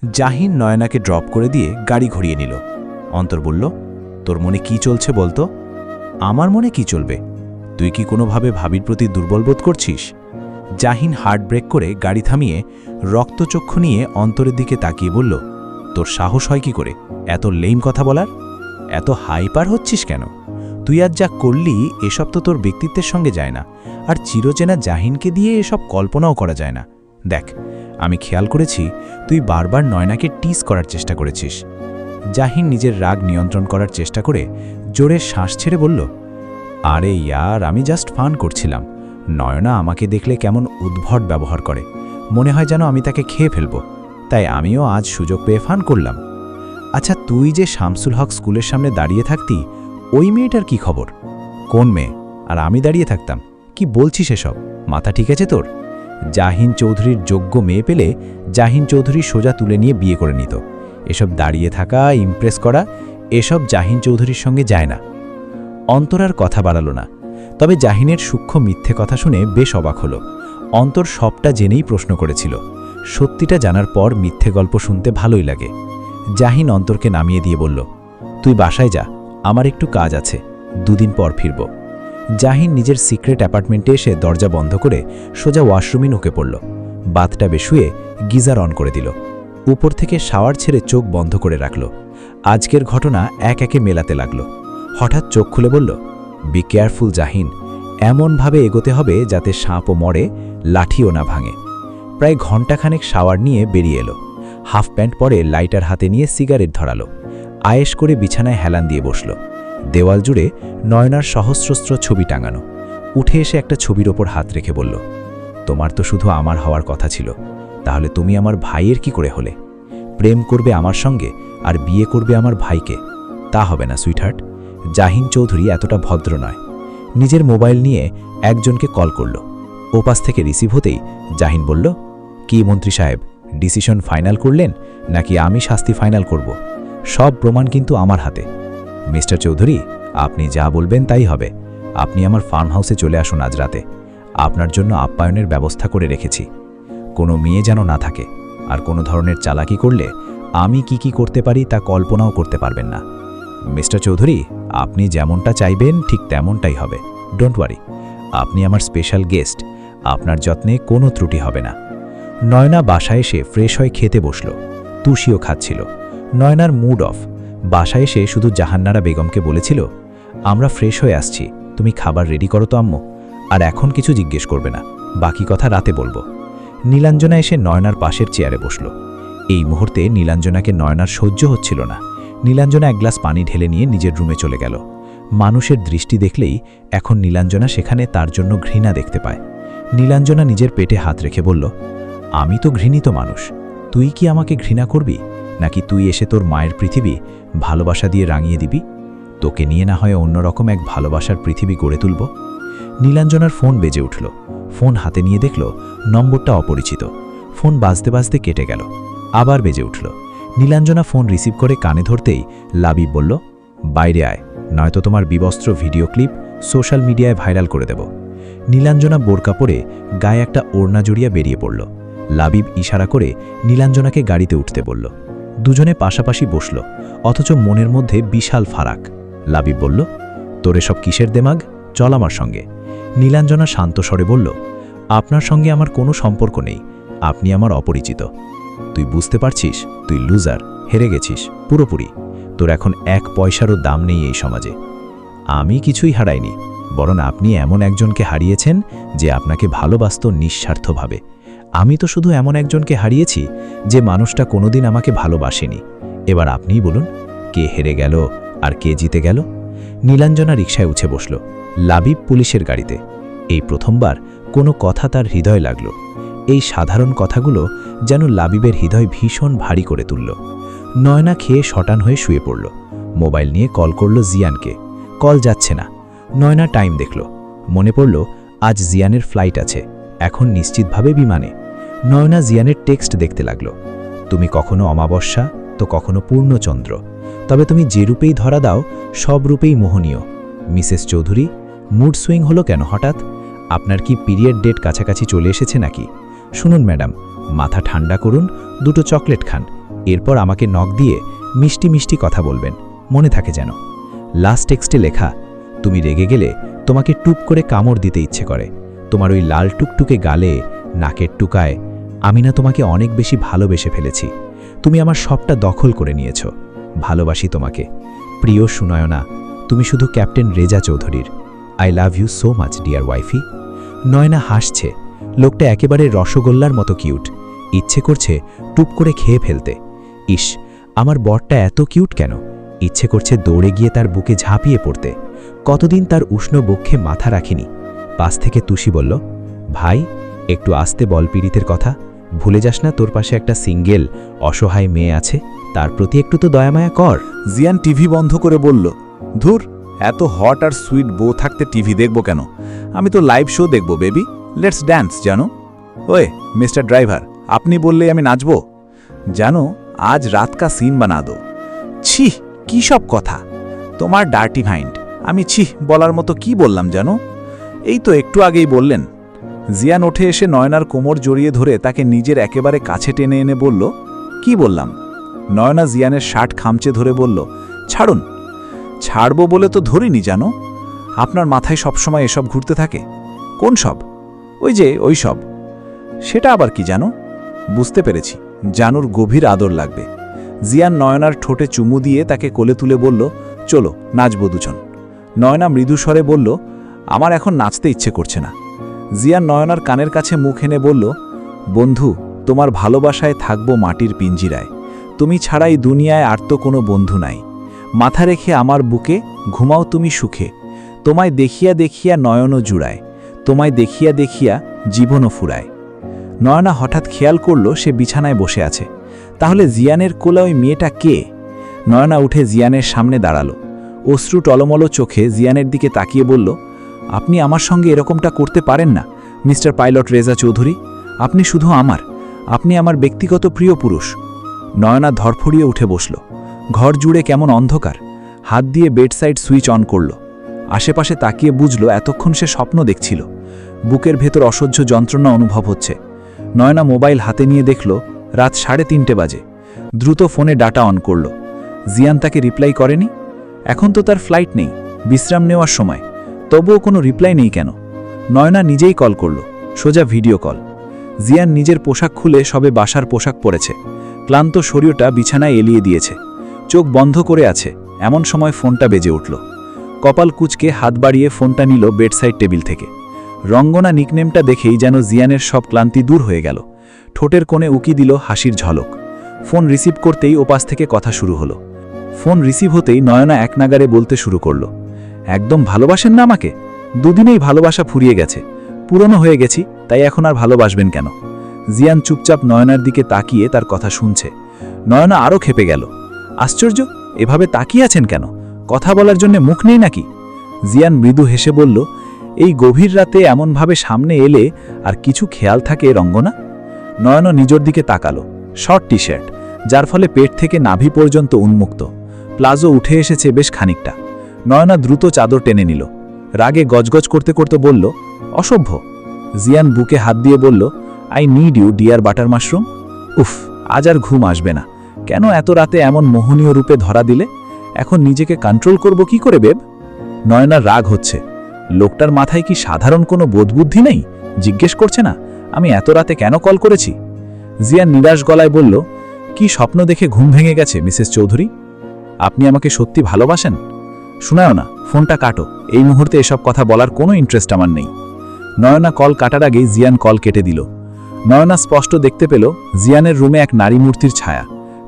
Jahin নয়নাকে drop করে দিয়ে গাড়ি ঘুরিয়ে নিল। অন্তর বলল, তোর মনে কি চলছে বলতো? আমার মনে কি চলবে? তুই কি কোনোভাবে ভাবির প্রতি দুর্বল বোধ করছিস? জাহিন হার্ট ব্রেক করে গাড়ি থামিয়ে রক্তচক্ষু নিয়ে অন্তরের দিকে তাকিয়ে বলল, তোর সাহস হয় কি করে এত লেম কথা বলার? এত হাইপার হচ্ছিস কেন? তুই আজ যা করলি এসব তো তোর ব্যক্তিত্বের সঙ্গে যায় না, আর চিরচেনা জাহিনকে দিয়ে এসব কল্পনাও করা যায় না। দেখ, আমি খেয়াল করেছি তুই বারবার নয়নাকে টিস করার চেষ্টা করেছিস। জাহিন নিজের রাগ নিয়ন্ত্রণ করার চেষ্টা করে জোরে শ্বাস ছেড়ে বলল, আরে ইয়ার, আমি জাস্ট ফান করছিলাম। নয়না আমাকে দেখলে কেমন উদ্ভট ব্যবহার করে, মনে হয় যেন আমি তাকে খেয়ে ফেলব, তাই আমিও আজ সুযোগ পেয়ে ফান করলাম। আচ্ছা, তুই যে শামসুল হক স্কুলের সামনে দাঁড়িয়ে থাকতি, ওই মেয়েটার কি খবর? কোন মেয়ে? আর আমি দাঁড়িয়ে থাকতাম? কি বলছিস এসব? মাথা ঠিক আছে তোর? জাহিন চৌধুরীর যোগ্য মেয়ে পেলে জাহিন চৌধুরী সোজা তুলে নিয়ে বিয়ে করে নিত। এসব দাঁড়িয়ে থাকা, ইমপ্রেস করা, এসব জাহিন চৌধুরীর সঙ্গে যায় না। অন্তর আর কথা বাড়ালো না, তবে জাহিনের সূক্ষ্ম মিথ্যে কথা শুনে বেশ অবাক হল। অন্তর সবটা জেনেই প্রশ্ন করেছিল। সত্যিটা জানার পর মিথ্যে গল্প শুনতে ভালোই লাগে। জাহিন অন্তরকে নামিয়ে দিয়ে বলল, তুই বাসায় যা, আমার একটু কাজ আছে, 2 দিন পর ফিরব। জাহিন নিজের সিক্রেট অ্যাপার্টমেন্টে এসে দরজা বন্ধ করে সোজা ওয়াশরুমে ঢুকে পড়ল। বাথটাবে শুয়ে গিজার অন করে দিল। উপর থেকে শাওয়ার ছেড়ে চোখ বন্ধ করে রাখল। আজকের ঘটনা এক একে মেলাতে লাগল। হঠাৎ চোখ খুলে বলল, বি কেয়ারফুল জাহিন, এমনভাবে এগোতে হবে যাতে সাপও মরে, লাঠিও না ভাঙে। প্রায় ঘণ্টাখানেক শাওয়ার নিয়ে বেরিয়ে এলো। হাফ প্যান্ট পরে লাইটার হাতে নিয়ে সিগারেট ধরালো। আয়েশ করে বিছানায় হেলান দিয়ে বসল। দেওয়াল জুড়ে নয়নার সহস্রস্র ছবি টাঙানো। উঠে এসে একটা ছবির ওপর হাত রেখে বলল, তোমার তো শুধু আমার হওয়ার কথা ছিল, তাহলে তুমি আমার ভাইয়ের কি করে হলে? প্রেম করবে আমার সঙ্গে আর বিয়ে করবে আমার ভাইকে? তা হবে না সুইটহার্ট। জাহিন চৌধুরী এতটা ভদ্র নয়। নিজের মোবাইল নিয়ে একজনকে কল করল। ওপাশ থেকে রিসিভ হতেই জাহিন বলল, কি মন্ত্রী সাহেব, ডিসিশন ফাইনাল করলেন নাকি আমি শাস্তি ফাইনাল করব? সব প্রমাণ কিন্তু আমার হাতে। মিস্টার চৌধুরী, আপনি যা বলবেন তাই হবে। আপনি আমার ফার্ম হাউসে চলে আসুন আজ রাতে। আপনার জন্য আপ্যায়নের ব্যবস্থা করে রেখেছি। কোনো মেয়ে যেন না থাকে, আর কোনো ধরনের চালাকি করলে আমি কি করতে পারি তা কল্পনাও করতে পারবেন না। মিস্টার চৌধুরী, আপনি যেমনটা চাইবেন ঠিক তেমনটাই হবে। ডোন্ট ওয়ারি, আপনি আমার স্পেশাল গেস্ট, আপনার যত্নে কোনো ত্রুটি হবে না। নয়না বাসায় এসে ফ্রেশ হয়ে খেতে বসল। তুষিও খাচ্ছিল। Nayanar mood of. বাসায় এসে শুধু জাহান্নারা বেগমকে বলেছিল, আমরা ফ্রেশ হয়ে আসছি, তুমি খাবার রেডি করো তো আম্মু, আর এখন কিছু জিজ্ঞেস করবে না, বাকি কথা রাতে বলবো। নীলাঞ্জনা এসে নয়নার পাশের চেয়ারে বসল। এই মুহূর্তে নীলাঞ্জনাকে নয়নার সহ্য হচ্ছিল না। নীলাঞ্জনা এক গ্লাস পানি ঢেলে নিয়ে নিজের রুমে চলে গেল। মানুষের দৃষ্টি দেখলেই এখন নীলাঞ্জনা সেখানে তার জন্য ঘৃণা দেখতে পায়। নীলাঞ্জনা নিজের পেটে হাত রেখে বলল, আমি তো ঘৃণিত মানুষ, তুই কি আমাকে ঘৃণা করবি, নাকি তুই এসে তোর মায়ের পৃথিবী ভালোবাসা দিয়ে রাঙিয়ে দিবি? তোকে নিয়ে না হয় অন্যরকম এক ভালোবাসার পৃথিবী গড়ে তুলব। নীলাঞ্জনার ফোন বেজে উঠল। ফোন হাতে নিয়ে দেখল নম্বরটা অপরিচিত। ফোন বাজতে বাজতে কেটে গেল। আবার বেজে উঠল। নীলাঞ্জনা ফোন রিসিভ করে কানে ধরতেই লাবিব বলল, বাইরে আয়, নয়তো তোমার বিবস্ত্র ভিডিও ক্লিপ সোশ্যাল মিডিয়ায় ভাইরাল করে দেব। নীলাঞ্জনা বোরকা পরে গায়ে একটা ওড়না জড়িয়ে বেরিয়ে পড়ল। লাবিব ইশারা করে নীলাঞ্জনাকে গাড়িতে উঠতে বলল। দুজনে পাশাপাশি বসল, অথচ মনের মধ্যে বিশাল ফারাক। লাবিব বলল, তোর এসব কিসের দেমাগ, চল আমার সঙ্গে। নীলাঞ্জনা শান্ত স্বরে বলল, আপনার সঙ্গে আমার কোনো সম্পর্ক নেই, আপনি আমার অপরিচিত। তুই বুঝতে পারছিস, তুই লুজার, হেরে গেছিস পুরোপুরি। তোর এখন 1 পয়সারও দাম নেই এই সমাজে। আমি কিছুই হারাইনি, বরং আপনি এমন একজনকে হারিয়েছেন যে আপনাকে ভালোবাসত নিঃস্বার্থভাবে। আমি তো শুধু এমন একজনকে হারিয়েছি যে মানুষটা কোনোদিন আমাকে ভালোবাসেনি। এবার আপনিই বলুন, কে হেরে গেল আর কে জিতে গেল? নীলাঞ্জনা রিকশায় উঠে বসল। লাবিব পুলিশের গাড়িতে। এই প্রথমবার কোনো কথা তার হৃদয় লাগল। এই সাধারণ কথাগুলো যেন লাবিবের হৃদয় ভীষণ ভারী করে তুলল। নয়না খেয়ে শটান হয়ে শুয়ে পড়ল। মোবাইল নিয়ে কল করল জিয়ানকে। কল যাচ্ছে না। নয়না টাইম দেখল। মনে পড়ল আজ জিয়ানের ফ্লাইট আছে, এখন নিশ্চিতভাবে বিমানে। নয়না জিয়ানের টেক্সট দেখতে লাগল। তুমি কখনো অমাবস্যা তো কখনো পূর্ণচন্দ্র, তবে তুমি যে রূপেই ধরা দাও সব রূপেই মোহনীয়। মিসেস চৌধুরী, মুড সুইং হলো কেন হঠাৎ? আপনার কি পিরিয়ড ডেট কাছাকাছি চলে এসেছে নাকি? শুনুন ম্যাডাম, মাথা ঠান্ডা করুন, 2টো চকলেট খান, এরপর আমাকে নক দিয়ে মিষ্টি মিষ্টি কথা বলবেন, মনে থাকে যেন। লাস্ট টেক্সটে লেখা, তুমি রেগে গেলে তোমাকে টুপ করে কামড় দিতে ইচ্ছে করে, তোমার ওই লাল টুকটুকে গালে, নাকের টুকায়। আমি না তোমাকে অনেক বেশি ভালোবেসে ফেলেছি, তুমি আমার সবটা দখল করে নিয়েছ। ভালোবাসি তোমাকে প্রিয় সুনয়না, তুমি শুধু ক্যাপ্টেন রেজা চৌধুরীর। I love you so much dear wifey. Naina হাসছে, লোকটা একেবারে রসগোল্লার মতো কিউট, ইচ্ছে করছে টুপ করে খেয়ে ফেলতে। ইস, আমার বরটা এত কিউট কেন, ইচ্ছে করছে দৌড়ে গিয়ে তার বুকে ঝাঁপিয়ে পড়তে। কতদিন তার উষ্ণ বক্ষে মাথা রাখিনি। পাশ থেকে তুষি বলল, ভাই একটু আস্তে বল পীড়িতের কথা, ভুলে যাস না তোর পাশে একটা সিঙ্গেল অসহায় মেয়ে আছে, তার প্রতি একটু তো দয়ামায়া কর। জিয়ান টিভি বন্ধ করে বলল, ধুর, এত হট আর সুইট বউ থাকতে টিভি দেখব কেন? আমি তো লাইভ শো দেখব বেবি, লেটস ড্যান্স। জানো ওয়ে মিস্টার ড্রাইভার, আপনি বললেই আমি নাচব। জানো আজ রাত কা সিন বানা দো। ছি, কি সব কথা তোমার ডার্টি মাইন্ড। আমি ছি বলার মতো কি বললাম জানো? এই তো একটু আগেই বললেন। জিয়ান উঠে এসে নয়নার কোমর জড়িয়ে ধরে তাকে নিজের একেবারে কাছে টেনে এনে বলল, কি বললাম? নয়না জিয়ানের শার্ট খামচে ধরে বলল, ছাড়ুন। ছাড়বো বলে তো ধরিনি জানো। আপনার মাথায় সবসময় এসব ঘুরতে থাকে। কোন সব? ওই যে ওই সব। সেটা আবার কি জানো? বুঝতে পেরেছি, জানুর গভীর আদর লাগবে। জিয়ান নয়নার ঠোঁটে চুমু দিয়ে তাকে কোলে তুলে বলল, চলো নাচবো দুজন। নয়না মৃদু স্বরে বলল, আমার এখন নাচতে ইচ্ছে করছে না। জিয়ান নয়নার কানের কাছে মুখ এনে বলল, বন্ধু, তোমার ভালোবাসায় থাকবো মাটির পিঞ্জিরায়। তুমি ছাড়াই দুনিয়ায় আর তো কোনো বন্ধু নাই। মাথা রেখে আমার বুকে ঘুমাও তুমি সুখে। তোমায় দেখিয়া দেখিয়া নয়নও জুড়ায়, তোমায় দেখিয়া দেখিয়া জীবনও ফুরায়। নয়না হঠাৎ খেয়াল করল সে বিছানায় বসে আছে। তাহলে জিয়ানের কোলে ওই মেয়েটা কে? নয়না উঠে জিয়ানের সামনে দাঁড়ালো। অশ্রু টলমলো চোখে জিয়ানের দিকে তাকিয়ে বলল, আপনি আমার সঙ্গে এরকমটা করতে পারেন না মিস্টার পাইলট রেজা চৌধুরী। আপনি শুধু আমার, আপনি আমার ব্যক্তিগত প্রিয় পুরুষ। নয়না ধরফড়িয়ে উঠে বসল। ঘর জুড়ে কেমন অন্ধকার। হাত দিয়ে বেডসাইড সুইচ অন করল। আশেপাশে তাকিয়ে বুঝল এতক্ষণ সে স্বপ্ন দেখছিল। বুকের ভেতর অসহ্য যন্ত্রণা অনুভব হচ্ছে। নয়না মোবাইল হাতে নিয়ে দেখল রাত 3:30 বাজে। দ্রুত ফোনে ডাটা অন করল। জিয়ান তাকে রিপ্লাই করেনি। এখন তো তার ফ্লাইট নেই, বিশ্রাম নেওয়ার সময়। তবুও কোনো রিপ্লাই নেই কেন? নয়না নিজেই কল করল, সোজা ভিডিও কল। জিয়ান নিজের পোশাক খুলে সবে বাসার পোশাক পরেছে। ক্লান্ত শরীরটা বিছানায় এলিয়ে দিয়েছে, চোখ বন্ধ করে আছে। এমন সময় ফোনটা বেজে উঠল। কপাল কুঁচকে হাত বাড়িয়ে ফোনটা নিল বেডসাইড টেবিল থেকে। রঙ্গনা নিকনেমটা দেখেই যেন জিয়ানের সব ক্লান্তি দূর হয়ে গেল। ঠোঁটের কোণে উকি দিল হাসির ঝলক। ফোন রিসিভ করতেই ওপাশ থেকে কথা শুরু হলো। ফোন রিসিভ হতেই নয়না এক নাগারে বলতে শুরু করল, একদম ভালোবাসেন না আমাকে? দুদিনেই ভালোবাসা ফুরিয়ে গেছে, পুরনো হয়ে গেছি, তাই এখন আর ভালোবাসবেন কেন? জিয়ান চুপচাপ নয়নার দিকে তাকিয়ে তার কথা শুনছে। নয়না আরও ক্ষেপে গেল। আশ্চর্য, এভাবে তাকিয়ে আছেন কেন? কথা বলার জন্য মুখ নেই নাকি? জিয়ান মৃদু হেসে বলল, এই গভীর রাতে এমনভাবে সামনে এলে আর কিছু খেয়াল থাকে রঙ্গনা? নয়না নিজের দিকে তাকালো। শর্ট টি শার্ট, যার ফলে পেট থেকে নাভি পর্যন্ত উন্মুক্ত। প্লাজো উঠে এসেছে বেশ খানিকটা। নয়না দ্রুত চাদর টেনে নিল। রাগে গজগজ করতে করতে বলল, অসভ্য। জিয়ান বুকে হাত দিয়ে বলল, I need you dear butter mushroom. উফ, আজ আর ঘুম আসবে না। কেন এত রাতে এমন মোহনীয় রূপে ধরা দিলে? এখন নিজেকে কন্ট্রোল করব কি করে বেব? নয়নার রাগ হচ্ছে। লোকটার মাথায় কি সাধারণ কোনো বোধবুদ্ধি নেই? জিজ্ঞেস করছে না আমি এত রাতে কেন কল করেছি। জিয়ান নিরাশ গলায় বলল, কি স্বপ্ন দেখে ঘুম ভেঙে গেছে মিসেস চৌধুরী? আপনি আমাকে সত্যি ভালোবাসেন? শোনাও না, ফোনটা কাটো। এই মুহূর্তে এসব কথা বলার কোনো ইন্টারেস্ট আমার নেই। নয়না কল কাটার আগেই জিয়ান কল কেটে দিল। নয়না স্পষ্ট দেখতে পেল জিয়ানের রুমে এক নারী মূর্তির ছায়া।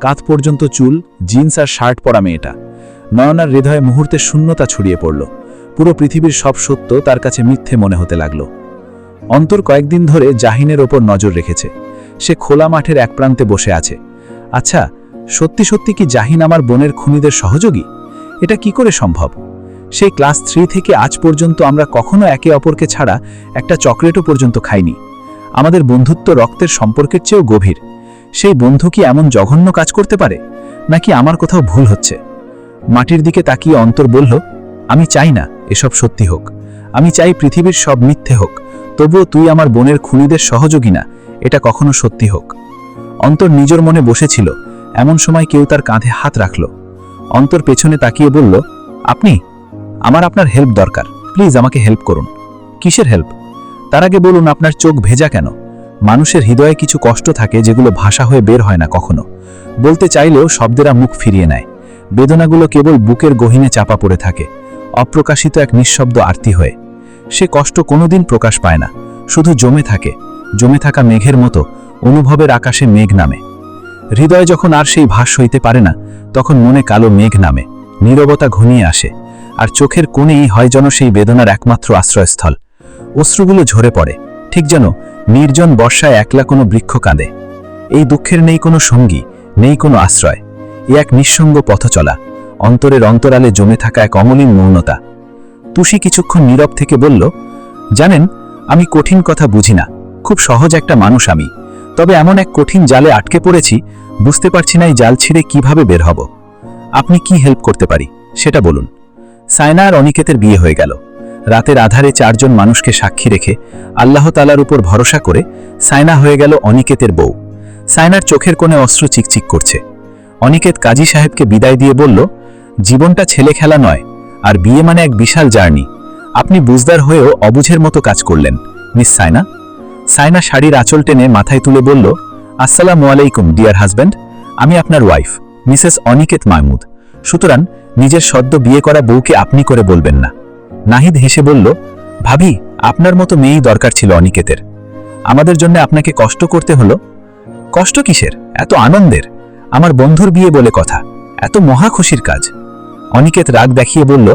কাঁধ পর্যন্ত চুল, জিন্স আর শার্ট পরা মেয়েটা। নয়নার হৃদয়ে মুহূর্তে শূন্যতা ছড়িয়ে পড়ল। পুরো পৃথিবীর সব সত্য তার কাছে মিথ্যে মনে হতে লাগল। অন্তর কয়েকদিন ধরে জাহিনের ওপর নজর রেখেছে। সে খোলা মাঠের এক প্রান্তে বসে আছে। আচ্ছা, সত্যি সত্যি কি জাহিন আমার বোনের খুনিদের সহযোগী? এটা কি করে সম্ভব? সেই ক্লাস 3 থেকে আজ পর্যন্ত আমরা কখনো একে অপরকে ছাড়া একটা চকলেটও পর্যন্ত খাইনি। আমাদের বন্ধুত্ব রক্তের সম্পর্কের চেয়েও গভীর। সেই বন্ধু কি এমন জঘন্য কাজ করতে পারে? নাকি আমার কোথাও ভুল হচ্ছে? মাটির দিকে তাকিয়ে অন্তর বলল, আমি চাই না এসব সত্যি হোক। আমি চাই পৃথিবীর সব মিথ্যে হোক, তবুও তুই আমার বোনের খুনিদের সহযোগী না, এটা কখনো সত্যি হোক। অন্তর নিজের মনে বসেছিল, এমন সময় কেউ তার কাঁধে হাত রাখল। অন্তর পেছনে তাকিয়ে বলল, আপনি? আমার আপনার হেল্প দরকার, প্লিজ আমাকে হেল্প করুন। কিসের হেল্প? তার আগে বলুন আপনার চোখ ভেজা কেন? মানুষের হৃদয়ে কিছু কষ্ট থাকে যেগুলো ভাষা হয়ে বের হয় না কখনো। বলতে চাইলেও শব্দেরা মুখ ফিরিয়ে নেয়। বেদনাগুলো কেবল বুকের গহীনে চাপা পড়ে থাকে, অপ্রকাশিত এক নিঃশব্দ আরতি হয়ে। সে কষ্ট কোনোদিন প্রকাশ পায় না, শুধু জমে থাকে, জমে থাকা মেঘের মতো অনুভবের আকাশে মেঘ নামে। হৃদয় যখন আর সেই ভাস হইতে পারে না, তখন মনে কালো মেঘ নামে, নীরবতা ঘনিয়ে আসে, আর চোখের কোণেই হয় যেন সেই বেদনার একমাত্র আশ্রয়স্থল। অশ্রুগুলো ঝরে পড়ে, ঠিক যেন নির্জন বর্ষায় একলা কোনো বৃক্ষ কাঁদে। এই দুঃখের নেই কোনো সঙ্গী, নেই কোনো আশ্রয়, এ এক নিঃসঙ্গ পথ চলা, অন্তরের অন্তরালে জমে থাকা এক অমলিন মৌনতা। তুষি কিছুক্ষণ নীরব থেকে বলল, জানেন, আমি কঠিন কথা বুঝি না, খুব সহজ একটা মানুষ আমি, তবে এমন এক কঠিন জালে আটকে পড়েছি, বুঝতে পারছি না এই জাল ছিঁড়ে কিভাবে বের হব। আপনি কি হেল্প করতে পারি সেটা বলুন। সায়না আর অনিকেতের বিয়ে হয়ে গেল। রাতের আধারে 4 জন মানুষকে সাক্ষী রেখে, আল্লাহ তাআলার উপর ভরসা করে সায়না হয়ে গেল অনিকেতের বউ। সায়নার চোখের কোণে অশ্রু চিকচিক করছে। অনিকেত কাজী সাহেবকে বিদায় দিয়ে বলল, জীবনটা ছেলে খেলা নয়, আর বিয়ে মানে এক বিশাল জার্নি। আপনি বুঝদার হয়েও অবুঝের মতো কাজ করলেন, মিস সায়না। সায়না শাড়ির আঁচল টেনে মাথায় তুলে বলল, আসসালামু আলাইকুম ডিয়ার হাজব্যান্ড, আমি আপনার ওয়াইফ মিসেস অনিকেত মাহমুদ। সুতরাং নিজের সদ্য বিয়ে করা বউকে আপনি করে বলবেন না। নাহিদ হেসে বলল, ভাবি, আপনার মতো মেয়েই দরকার ছিল অনিকেতের। আমাদের জন্য আপনাকে কষ্ট করতে হলো। কষ্ট কিসের? এত আনন্দের। আমার বন্ধুর বিয়ে বলে কথা, এত মহা খুশির কাজ। অনিকেত রাগ দেখিয়ে বলল,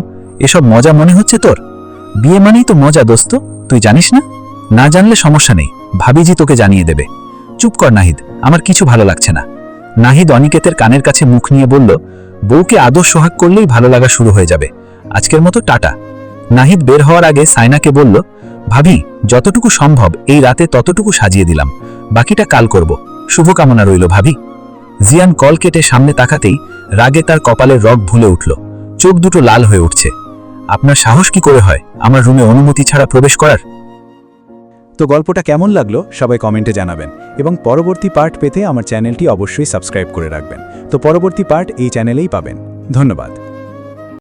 এসব মজা মনে হচ্ছে তোর? বিয়ে মানেই তো মজা দোস্ত, তুই জানিস না? না জানলে সমস্যা নেই, ভাবিজি তোকে জানিয়ে দেবে। চুপ কর নাহিদ, আমার কিছু ভালো লাগছে না। নাহিদ অনিকেতের কানের কাছে মুখ নিয়ে বলল, বউকে আদর সোহাগ করলেই ভালো লাগা শুরু হয়ে যাবে। আজকের মতো টাটা। নাহিদ বের হওয়ার আগে সায়নাকে বলল, ভাবি, যতটুকু সম্ভব এই রাতে ততটুকু সাজিয়ে দিলাম, বাকিটা কাল করব। শুভকামনা রইল ভাবি। জিয়ান কল কেটে সামনে তাকাতেই রাগে তার কপালের রগ ভুলে উঠল, চোখ দুটো লাল হয়ে উঠছে। আপনার সাহস কি করে হয় আমার রুমে অনুমতি ছাড়া প্রবেশ করার? তো গল্পটা কেমন লাগলো সবাই কমেন্টে জানাবেন, এবং পরবর্তী পার্ট পেতে আমার চ্যানেলটি অবশ্যই সাবস্ক্রাইব করে রাখবেন। তো পরবর্তী পার্ট এই চ্যানেলেই পাবেন। ধন্যবাদ।